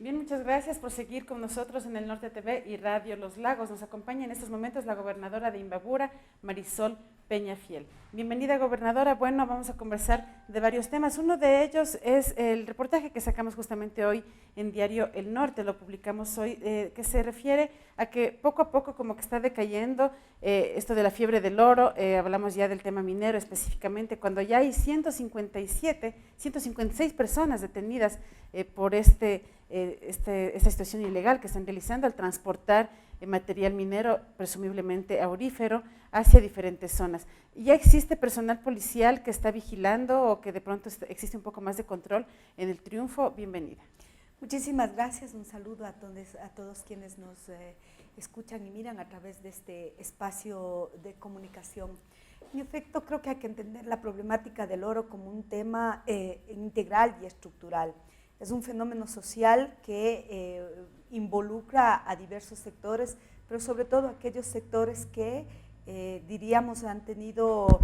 Bien, muchas gracias por seguir con nosotros en el Norte TV y Radio Los Lagos. Nos acompaña en estos momentos la gobernadora de Imbabura, Marisol Peñafiel. Bienvenida, gobernadora. Bueno, vamos a conversar de varios temas. Uno de ellos es el reportaje que sacamos justamente hoy en Diario El Norte, lo publicamos hoy, que se refiere a que poco a poco como que está decayendo esto de la fiebre del oro. Hablamos ya del tema minero específicamente, cuando ya hay 156 personas detenidas por esta situación ilegal que están realizando al transportar material minero, presumiblemente aurífero, hacia diferentes zonas. ¿Ya existe personal policial que está vigilando o que de pronto existe un poco más de control en el Triunfo? Bienvenida. Muchísimas gracias, un saludo a todos quienes nos escuchan y miran a través de este espacio de comunicación. En efecto, creo que hay que entender la problemática del oro como un tema integral y estructural. Es un fenómeno social que involucra a diversos sectores, pero sobre todo aquellos sectores que, diríamos, han tenido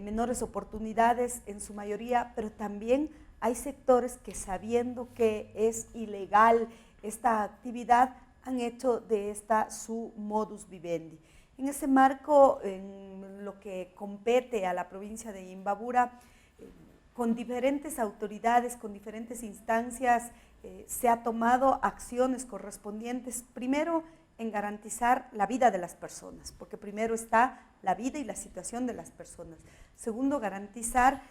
menores oportunidades en su mayoría, pero también hay sectores que, sabiendo que es ilegal esta actividad, han hecho de esta su modus vivendi. En ese marco, en lo que compete a la provincia de Imbabura, con diferentes autoridades, con diferentes instancias, se ha tomado acciones correspondientes, primero en garantizar la vida de las personas, porque primero está la vida y la situación de las personas. Segundo, garantizar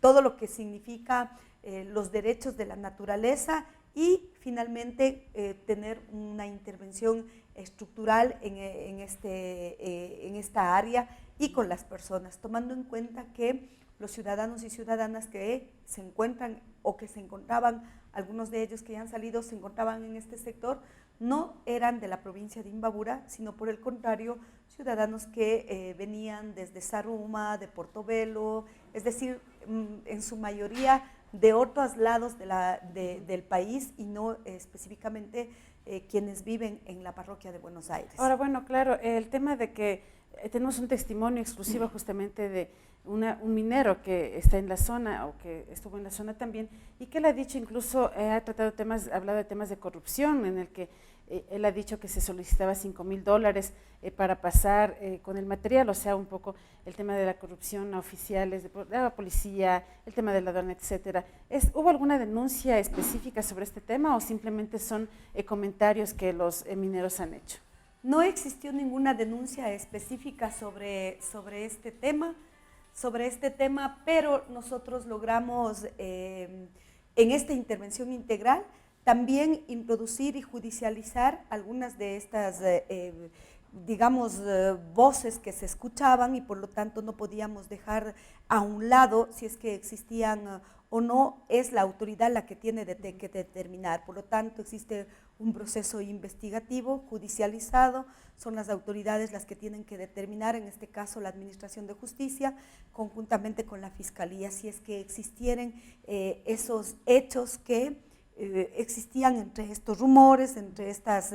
todo lo que significa los derechos de la naturaleza y finalmente tener una intervención estructural en esta área y con las personas, tomando en cuenta que los ciudadanos y ciudadanas que se encuentran o que se encontraban, algunos de ellos que ya han salido, se encontraban en este sector, no eran de la provincia de Imbabura, sino por el contrario, ciudadanos que venían desde Zaruma, de Portobelo, es decir, en su mayoría de otros lados del país y no específicamente quienes viven en la parroquia de Buenos Aires. Ahora, bueno, claro, el tema de que tenemos un testimonio exclusivo justamente de un minero que está en la zona o que estuvo en la zona también y que él ha dicho, incluso ha hablado de temas de corrupción en el que él ha dicho que se solicitaba $5,000 para pasar con el material, o sea, un poco el tema de la corrupción a oficiales de la policía, el tema de la aduana, etcétera. ¿Hubo alguna denuncia específica sobre este tema o simplemente son comentarios que los mineros han hecho? No existió ninguna denuncia específica sobre este tema, pero nosotros logramos en esta intervención integral también introducir y judicializar algunas de estas, voces que se escuchaban y por lo tanto no podíamos dejar a un lado si es que existían o no, es la autoridad la que tiene que determinar. Por lo tanto, existe un proceso investigativo, judicializado, son las autoridades las que tienen que determinar, en este caso la Administración de Justicia, conjuntamente con la Fiscalía, si es que existieran esos hechos que existían entre estos rumores, entre estas,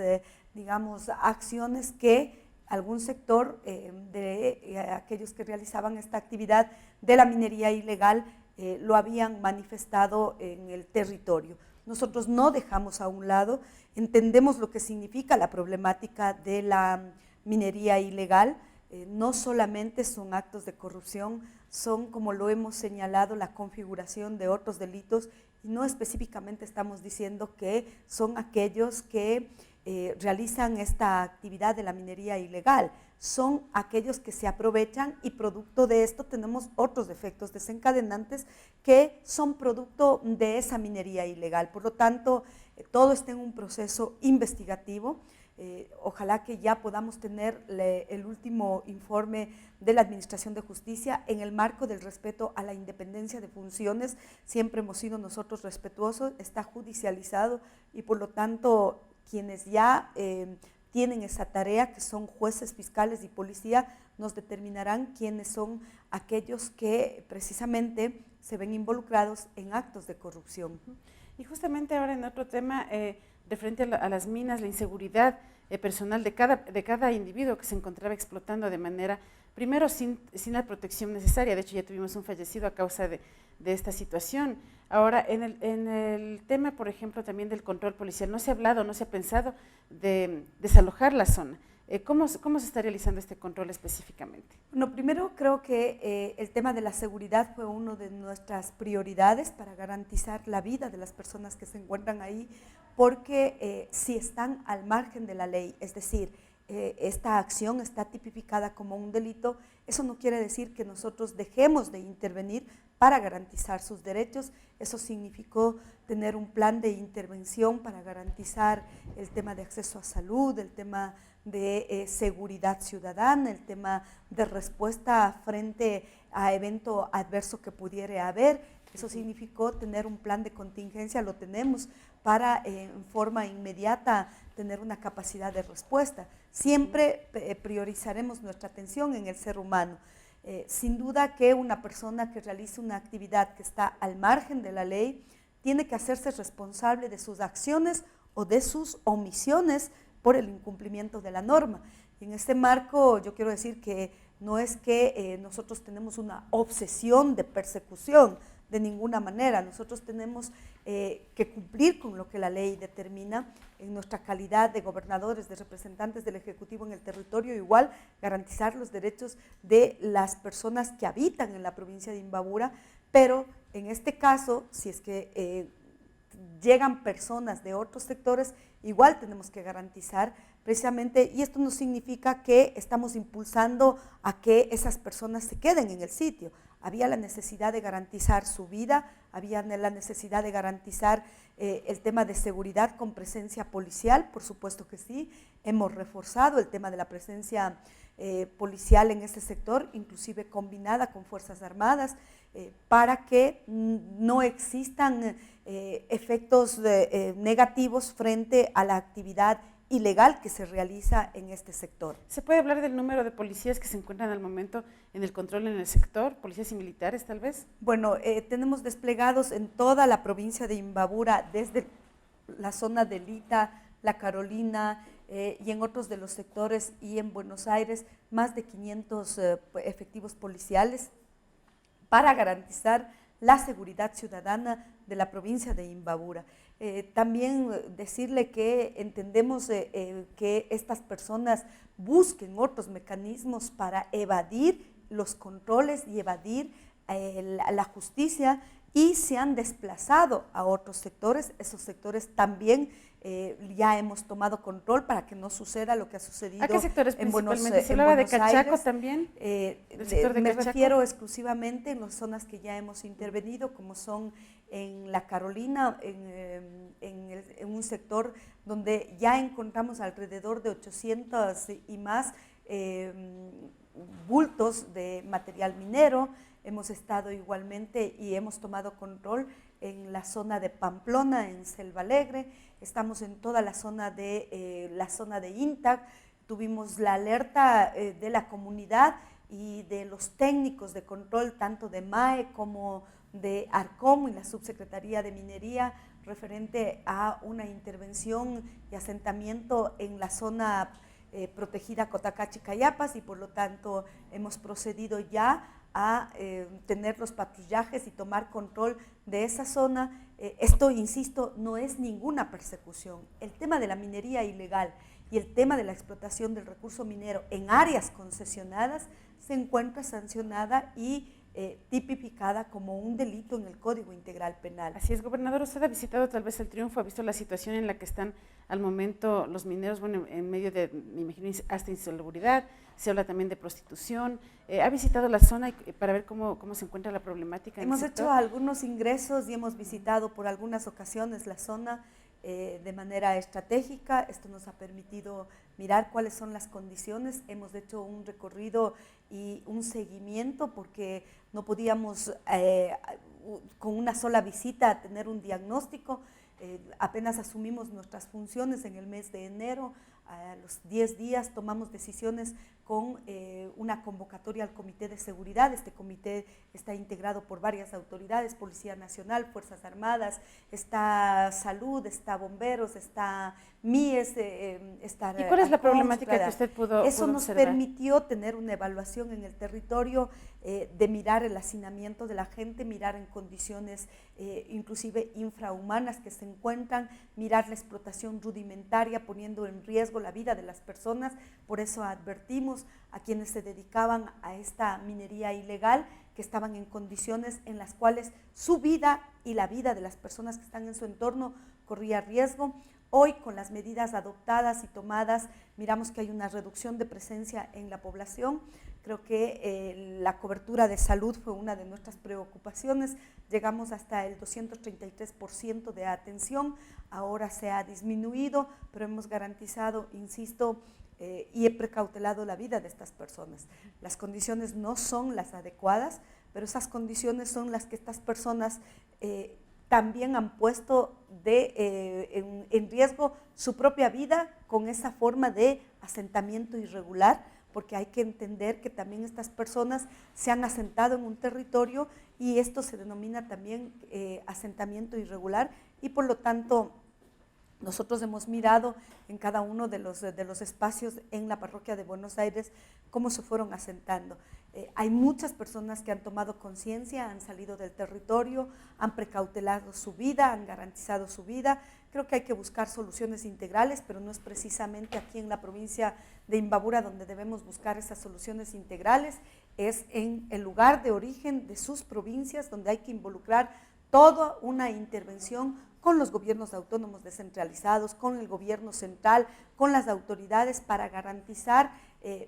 acciones que algún sector de aquellos que realizaban esta actividad de la minería ilegal lo habían manifestado en el territorio. Nosotros no dejamos a un lado, entendemos lo que significa la problemática de la minería ilegal, no solamente son actos de corrupción, son, como lo hemos señalado, la configuración de otros delitos y no específicamente estamos diciendo que son aquellos que realizan esta actividad de la minería ilegal, son aquellos que se aprovechan y producto de esto tenemos otros efectos desencadenantes que son producto de esa minería ilegal. Por lo tanto, todo está en un proceso investigativo. Ojalá que ya podamos tener el último informe de la Administración de Justicia en el marco del respeto a la independencia de funciones. Siempre hemos sido nosotros respetuosos, está judicializado y por lo tanto quienes ya tienen esa tarea, que son jueces, fiscales y policía, nos determinarán quiénes son aquellos que precisamente se ven involucrados en actos de corrupción. Y justamente ahora en otro tema, referente a las minas, la inseguridad personal de cada individuo que se encontraba explotando de manera, primero sin la protección necesaria. De hecho, ya tuvimos un fallecido a causa de esta situación. Ahora, en el tema, por ejemplo, también del control policial, no se ha hablado, no se ha pensado de desalojar la zona. ¿Cómo se está realizando este control específicamente? Bueno, primero creo que el tema de la seguridad fue una de nuestras prioridades para garantizar la vida de las personas que se encuentran ahí, porque si están al margen de la ley, es decir, esta acción está tipificada como un delito, eso no quiere decir que nosotros dejemos de intervenir para garantizar sus derechos. Eso significó tener un plan de intervención para garantizar el tema de acceso a salud, el tema de seguridad ciudadana, el tema de respuesta frente a evento adverso que pudiera haber. Eso significó tener un plan de contingencia, lo tenemos, para en forma inmediata tener una capacidad de respuesta. Siempre priorizaremos nuestra atención en el ser humano. Sin duda que una persona que realice una actividad que está al margen de la ley tiene que hacerse responsable de sus acciones o de sus omisiones por el incumplimiento de la norma. Y en este marco yo quiero decir que no es que nosotros tenemos una obsesión de persecución, de ninguna manera. Nosotros tenemos que cumplir con lo que la ley determina en nuestra calidad de gobernadores, de representantes del Ejecutivo en el territorio, igual garantizar los derechos de las personas que habitan en la provincia de Imbabura, pero en este caso, si es que llegan personas de otros sectores, igual tenemos que garantizar precisamente, y esto no significa que estamos impulsando a que esas personas se queden en el sitio. Había la necesidad de garantizar su vida, había la necesidad de garantizar el tema de seguridad con presencia policial, por supuesto que sí. Hemos reforzado el tema de la presencia policial en este sector, inclusive combinada con Fuerzas Armadas, para que no existan efectos negativos frente a la actividad ilegal que se realiza en este sector. ¿Se puede hablar del número de policías que se encuentran al momento en el control en el sector? ¿Policías y militares tal vez? Bueno, tenemos desplegados en toda la provincia de Imbabura, desde la zona de Lita, La Carolina y en otros de los sectores, y en Buenos Aires más de 500 efectivos policiales para garantizar la seguridad ciudadana de la provincia de Imbabura. También decirle que entendemos que estas personas busquen otros mecanismos para evadir los controles y evadir la justicia, y se han desplazado a otros sectores. Esos sectores también ya hemos tomado control para que no suceda lo que ha sucedido. ¿A qué sectores en principalmente? ¿Se hablaba de Cachaco también? Me refiero exclusivamente en las zonas que ya hemos intervenido, como son en La Carolina, en un sector donde ya encontramos alrededor de 800 y más bultos de material minero. Hemos estado igualmente y hemos tomado control en la zona de Pamplona, en Selva Alegre. Estamos en toda la zona de Intac. Tuvimos la alerta de la comunidad y de los técnicos de control, tanto de MAE como de ARCOM y la Subsecretaría de Minería, referente a una intervención y asentamiento en la zona protegida Cotacachi Cayapas, y por lo tanto hemos procedido ya a tener los patrullajes y tomar control de esa zona. Esto, insisto, no es ninguna persecución. El tema de la minería ilegal y el tema de la explotación del recurso minero en áreas concesionadas se encuentra sancionada y tipificada como un delito en el Código Integral Penal. Así es, gobernador, usted ha visitado tal vez El Triunfo, ha visto la situación en la que están al momento los mineros, bueno, en medio de, me imagino, hasta insalubridad, se habla también de prostitución. ¿Ha visitado la zona para ver cómo se encuentra la problemática? Hemos hecho algunos ingresos y hemos visitado por algunas ocasiones la zona de manera estratégica. Esto nos ha permitido mirar cuáles son las condiciones. Hemos hecho un recorrido y un seguimiento, porque no podíamos con una sola visita tener un diagnóstico. Apenas asumimos nuestras funciones en el mes de enero, A los 10 días tomamos decisiones con una convocatoria al Comité de Seguridad. Este comité está integrado por varias autoridades, Policía Nacional, Fuerzas Armadas, está Salud, está Bomberos, está MIES, está... ¿Y cuál es la problemática que usted pudo Eso pudo nos observar? permitió tener una evaluación en el territorio, de mirar el hacinamiento de la gente, mirar en condiciones inclusive infrahumanas que se encuentran, mirar la explotación rudimentaria poniendo en riesgo la vida de las personas. Por eso advertimos a quienes se dedicaban a esta minería ilegal que estaban en condiciones en las cuales su vida y la vida de las personas que están en su entorno corría riesgo. Hoy, con las medidas adoptadas y tomadas, miramos que hay una reducción de presencia en la población. Creo que la cobertura de salud fue una de nuestras preocupaciones. Llegamos hasta el 233% de atención. Ahora se ha disminuido, pero hemos garantizado, insisto, y he precautelado la vida de estas personas. Las condiciones no son las adecuadas, pero esas condiciones son las que estas personas también han puesto en riesgo su propia vida con esa forma de asentamiento irregular, porque hay que entender que también estas personas se han asentado en un territorio y esto se denomina también asentamiento irregular, y por lo tanto nosotros hemos mirado en cada uno de los espacios en la parroquia de Buenos Aires cómo se fueron asentando. Hay muchas personas que han tomado conciencia, han salido del territorio, han precautelado su vida, han garantizado su vida. Creo que hay que buscar soluciones integrales, pero no es precisamente aquí en la provincia de Imbabura donde debemos buscar esas soluciones integrales, es en el lugar de origen de sus provincias, donde hay que involucrar toda una intervención con los gobiernos autónomos descentralizados, con el gobierno central, con las autoridades para garantizar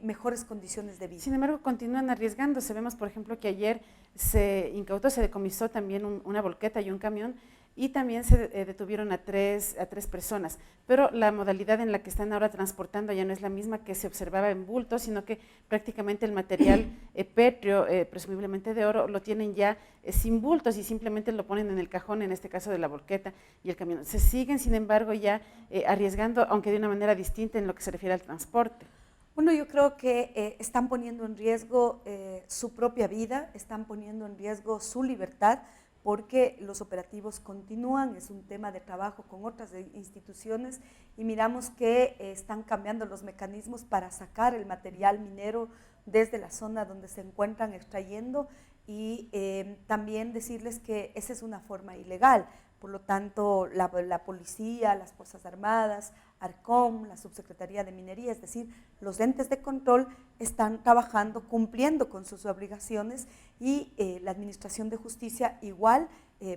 mejores condiciones de vida. Sin embargo, continúan arriesgándose. Vemos, por ejemplo, que ayer se incautó, se decomisó también una volqueta y un camión, y también se detuvieron a tres personas, pero la modalidad en la que están ahora transportando ya no es la misma que se observaba en bulto, sino que prácticamente el material pétreo, presumiblemente de oro, lo tienen ya sin bultos y simplemente lo ponen en el cajón, en este caso de la volqueta y el camión. Se siguen, sin embargo, ya arriesgando, aunque de una manera distinta en lo que se refiere al transporte. Bueno, yo creo que están poniendo en riesgo su propia vida, están poniendo en riesgo su libertad, porque los operativos continúan, es un tema de trabajo con otras instituciones y miramos que están cambiando los mecanismos para sacar el material minero desde la zona donde se encuentran extrayendo, y también decirles que esa es una forma ilegal. Por lo tanto, la policía, las Fuerzas Armadas, ARCOM, la Subsecretaría de Minería, es decir, los entes de control están trabajando, cumpliendo con sus obligaciones, y la Administración de Justicia igual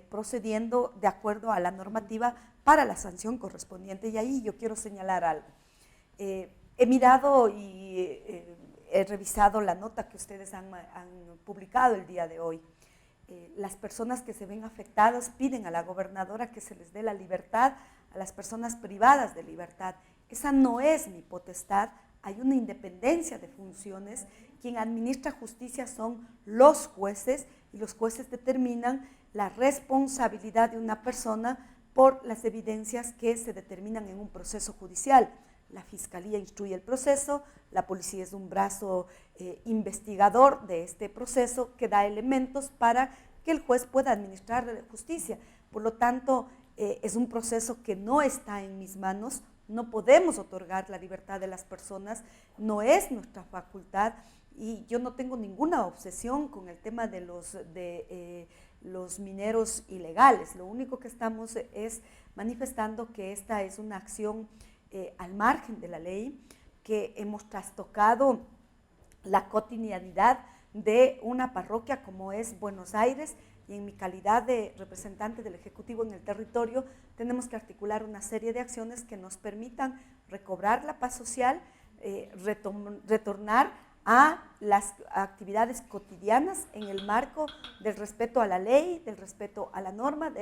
procediendo de acuerdo a la normativa para la sanción correspondiente. Y ahí yo quiero señalar algo. He mirado y he revisado la nota que ustedes han publicado el día de hoy. Las personas que se ven afectadas piden a la gobernadora que se les dé la libertad a las personas privadas de libertad. Esa no es mi potestad, hay una independencia de funciones. Quien administra justicia son los jueces, y los jueces determinan la responsabilidad de una persona por las evidencias que se determinan en un proceso judicial. La Fiscalía instruye el proceso, la policía es un brazo investigador de este proceso que da elementos para que el juez pueda administrar la justicia. Por lo tanto, es un proceso que no está en mis manos, no podemos otorgar la libertad de las personas, no es nuestra facultad, y yo no tengo ninguna obsesión con el tema de los mineros ilegales. Lo único que estamos es manifestando que esta es una acción al margen de la ley, que hemos trastocado la cotidianidad de una parroquia como es Buenos Aires, y en mi calidad de representante del Ejecutivo en el territorio tenemos que articular una serie de acciones que nos permitan recobrar la paz social, retornar a las actividades cotidianas en el marco del respeto a la ley, del respeto a la norma,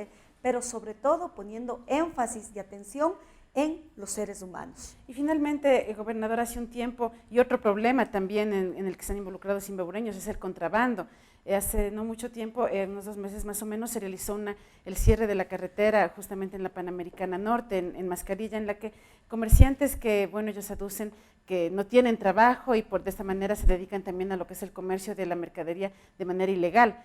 pero sobre todo poniendo énfasis y atención en los seres humanos. Y finalmente, gobernador, hace un tiempo, y otro problema también en el que están involucrados imbabureños es el contrabando. hace no mucho tiempo, unos 2 meses más o menos, se realizó el cierre de la carretera justamente en la Panamericana Norte, en Mascarilla, en la que comerciantes que, bueno, ellos aducen que no tienen trabajo y de esta manera se dedican también a lo que es el comercio de la mercadería de manera ilegal.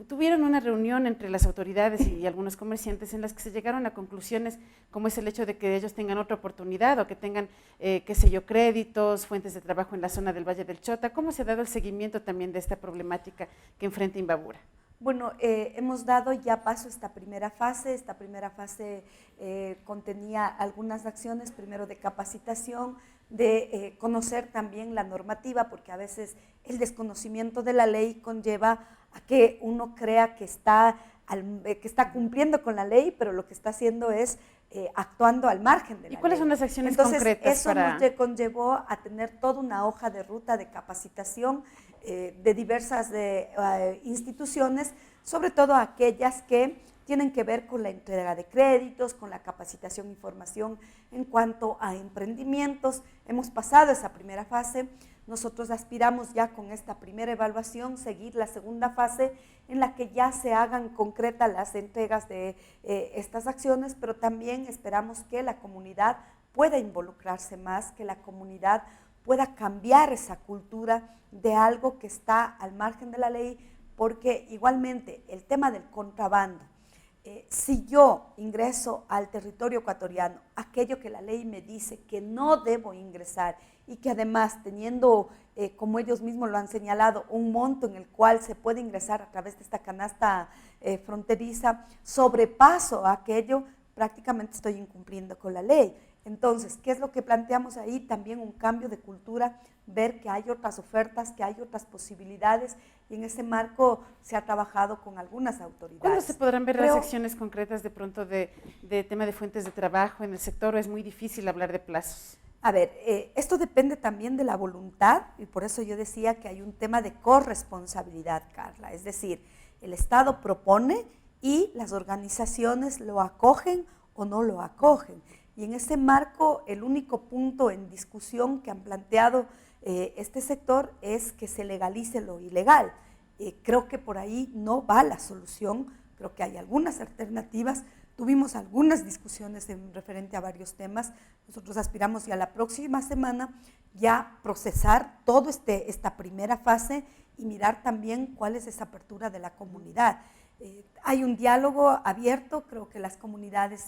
Tuvieron una reunión entre las autoridades y algunos comerciantes en las que se llegaron a conclusiones como es el hecho de que ellos tengan otra oportunidad o que tengan, qué sé yo, créditos, fuentes de trabajo en la zona del Valle del Chota. ¿Cómo se ha dado el seguimiento también de esta problemática que enfrenta Imbabura? Bueno, hemos dado ya paso a esta primera fase. Esta primera fase contenía algunas acciones, primero de capacitación, de conocer también la normativa, porque a veces el desconocimiento de la ley conlleva a que uno crea que está cumpliendo con la ley, pero lo que está haciendo es actuando al margen de la ley. ¿Y cuáles son las acciones Entonces, concretas eso nos conllevó a tener toda una hoja de ruta de capacitación de diversas instituciones, sobre todo aquellas que tienen que ver con la entrega de créditos, con la capacitación y formación en cuanto a emprendimientos. Hemos pasado esa primera fase. Nosotros aspiramos ya con esta primera evaluación seguir la segunda fase en la que ya se hagan concretas las entregas de estas acciones, pero también esperamos que la comunidad pueda involucrarse más, que la comunidad pueda cambiar esa cultura de algo que está al margen de la ley, porque igualmente el tema del contrabando, si yo ingreso al territorio ecuatoriano aquello que la ley me dice que no debo ingresar y que además teniendo, como ellos mismos lo han señalado, un monto en el cual se puede ingresar a través de esta canasta fronteriza, sobrepaso aquello, prácticamente estoy incumpliendo con la ley. Entonces, ¿qué es lo que planteamos ahí? También un cambio de cultura, ver que hay otras ofertas, que hay otras posibilidades, y en ese marco se ha trabajado con algunas autoridades. ¿Cuándo se podrán ver las acciones concretas de pronto de tema de fuentes de trabajo en el sector, o es muy difícil hablar de plazos? A ver, esto depende también de la voluntad, y por eso yo decía que hay un tema de corresponsabilidad, Carla, es decir, el Estado propone y las organizaciones lo acogen o no lo acogen. Y en ese marco, el único punto en discusión que han planteado este sector es que se legalice lo ilegal. Creo que por ahí no va la solución, creo que hay algunas alternativas. Tuvimos algunas discusiones en referente a varios temas. Nosotros aspiramos ya la próxima semana ya procesar toda esta primera fase y mirar también cuál es esa apertura de la comunidad. Hay un diálogo abierto, creo que las comunidades...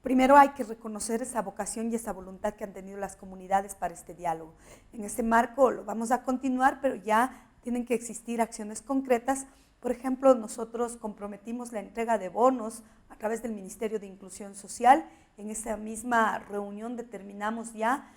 Primero hay que reconocer esa vocación y esa voluntad que han tenido las comunidades para este diálogo. En este marco lo vamos a continuar, pero ya tienen que existir acciones concretas. Por ejemplo, nosotros comprometimos la entrega de bonos a través del Ministerio de Inclusión Social. En esa misma reunión determinamos ya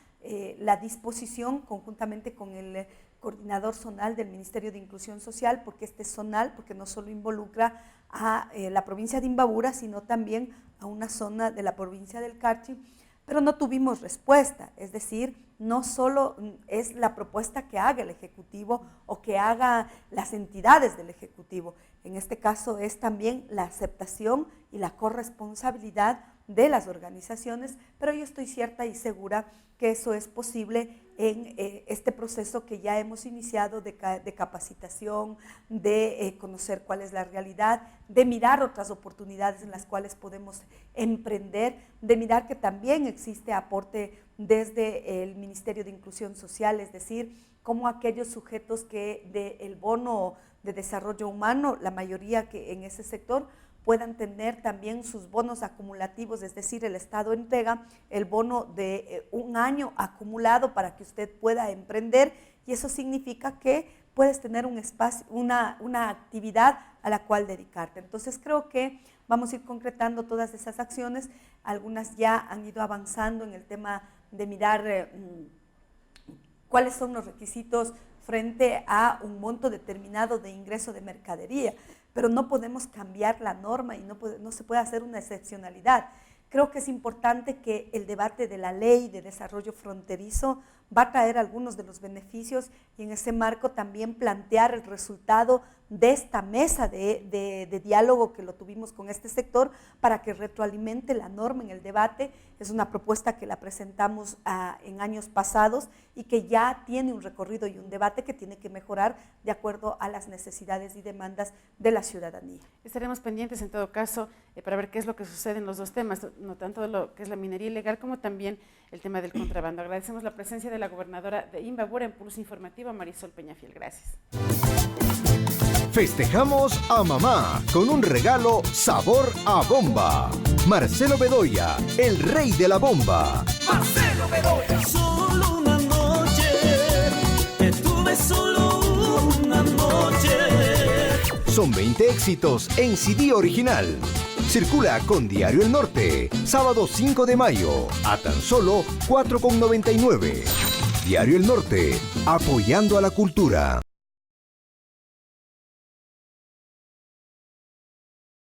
la disposición conjuntamente con el coordinador zonal del Ministerio de Inclusión Social, porque este es zonal, porque no solo involucra a la provincia de Imbabura, sino también a una zona de la provincia del Carchi, pero no tuvimos respuesta, es decir, no solo es la propuesta que haga el Ejecutivo o que haga las entidades del Ejecutivo, en este caso es también la aceptación y la corresponsabilidad de las organizaciones, pero yo estoy cierta y segura que eso es posible en este proceso que ya hemos iniciado de capacitación, de conocer cuál es la realidad, de mirar otras oportunidades en las cuales podemos emprender, de mirar que también existe aporte desde el Ministerio de Inclusión Social, es decir, como aquellos sujetos que del bono de desarrollo humano, la mayoría que en ese sector, puedan tener también sus bonos acumulativos, es decir, el Estado entrega el bono de un año acumulado para que usted pueda emprender, y eso significa que puedes tener un espacio, una actividad a la cual dedicarte. Entonces creo que vamos a ir concretando todas esas acciones, algunas ya han ido avanzando en el tema de mirar cuáles son los requisitos frente a un monto determinado de ingreso de mercadería, pero no podemos cambiar la norma y no se puede hacer una excepcionalidad. Creo que es importante que el debate de la ley de desarrollo fronterizo va a traer algunos de los beneficios, y en ese marco también plantear el resultado de esta mesa de diálogo que lo tuvimos con este sector para que retroalimente la norma en el debate. Es una propuesta que la presentamos en años pasados y que ya tiene un recorrido y un debate que tiene que mejorar de acuerdo a las necesidades y demandas de la ciudadanía. Estaremos pendientes en todo caso para ver qué es lo que sucede en los dos temas, no tanto de lo que es la minería ilegal como también el tema del contrabando. Agradecemos la presencia de la gobernadora de Imbabura en Pulso Informativo, Marisol Peñafiel. Gracias. Festejamos a mamá con un regalo sabor a bomba. Marcelo Bedoya, el rey de la bomba. Marcelo Bedoya. Solo una noche, estuve solo una noche. Son 20 éxitos en CD original. Circula con Diario El Norte, sábado 5 de mayo, a tan solo 4,99. Diario El Norte, apoyando a la cultura.